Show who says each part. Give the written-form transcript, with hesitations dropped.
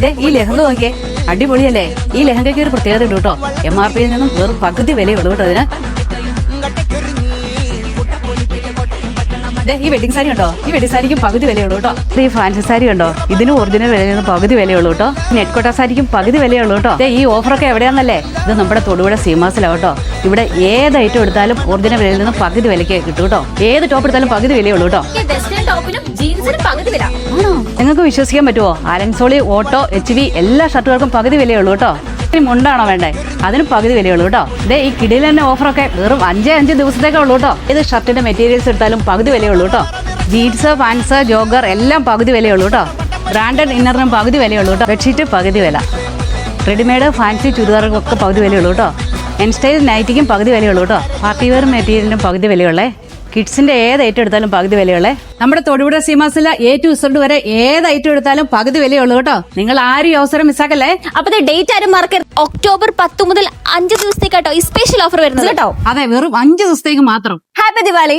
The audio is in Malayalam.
Speaker 1: ഈ ലെഹങ്ക നോക്കിയേ, അടിപൊളിയല്ലേ? ഈ ലെഹങ്കയ്ക്ക് ഒരു പ്രത്യേകത ഉണ്ട് കേട്ടോ. MRP നിന്നും വെറും പകുതി വിലയുള്ളൂ കേട്ടോ ഇതിന്. ഈ വെഡിങ് സാരി ഉണ്ടോ? ഈ വെഡിങ് സാരിക്കും പകുതി വിലയുള്ളൂ കേട്ടോ. ഈ ഫാൻസി സാരി ഉണ്ടോ? ഇതിനും ഒറിജിനൽ വിലയിൽ നിന്ന് പകുതി വിലയുള്ളൂ കേട്ടോ. നെറ്റ് കോട്ട സാരിക്കും പകുതി വിലയുള്ളൂ കേട്ടോ. ഈ ഓഫറൊക്കെ എവിടെയാണെന്നല്ലേ? ഇത് നമ്മുടെ തൊടുപുഴ സീമാസിലാണ് കേട്ടോ. ഇവിടെ ഏത് ഐറ്റം എടുത്താലും ഒറിജിനൽ വിലയിൽ നിന്ന് പകുതി വിലയ്ക്ക് കിട്ടും കേട്ടോ. ഏത് ടോപ്പ് എടുത്താലും പകുതി വിലയുള്ളൂ കേട്ടോ. ആണോ? നിങ്ങൾക്ക് വിശ്വസിക്കാൻ പറ്റുമോ? ആലൻസോളി, ഓട്ടോ, HV എല്ലാ ഷർട്ടുകൾക്കും പകുതി വിലയുള്ളൂ കേട്ടോ. ഇനി മുണ്ടാണോ വേണ്ടേ? അതിനും പകുതി വിലയുള്ളൂ കേട്ടോ. ഈ കിടിയിൽ തന്നെ ഓഫറൊക്കെ വെറും 5 ദിവസത്തേക്കേ ഉള്ളൂ കേട്ടോ. ഇത് ഷർട്ടിന്റെ മെറ്റീരിയൽസ് എടുത്താലും പകുതി വിലയുള്ളൂ കേട്ടോ. ജീൻസ്, പാൻസ്, ജോഗർ എല്ലാം പകുതി വിലയുള്ളൂ കേട്ടോ. ബ്രാൻഡഡ് ഇന്നറിനും പകുതി വിലയുള്ളൂ കേട്ടോ. ബെഡ്ഷീറ്റ് പകുതി വില. റെഡിമെയ്ഡ് ഫാൻസി ചുരിദാറുകൾക്ക് പകുതി വിലയുള്ളൂ കേട്ടോ. എൻ സ്റ്റൈൽ നൈറ്റിക്കും പകുതി വിലയുള്ളൂ കേട്ടോ. പാർട്ടി വെയർ മെറ്റീരിയലിനും പകുതി വിലയുള്ളേ. കിഡ്സിന്റെ ഏത് ഐറ്റം എടുത്താലും പകുതി വിലയുള്ളേ. നമ്മുടെ തൊടുപുഴ സീമാസിലെ A to Z വരെ ഏത് ഐറ്റം എടുത്താലും പകുതി വിലയുള്ളൂ കേട്ടോ. നിങ്ങൾ ആരും ഈ അവസരം മിസ്സാക്കല്ലേ.
Speaker 2: അപ്പൊ ഡേറ്റ് ആരും മറക്കരുത്. ഒക്ടോബർ 10 മുതൽ 5 ദിവസത്തേക്കാട്ടോ ഈ സ്പെഷ്യൽ ഓഫർ വരുന്നത് കേട്ടോ.
Speaker 1: അതെ, വെറും 5 ദിവസത്തേക്ക് മാത്രം.
Speaker 2: ഹാപ്പി ദിവാലി.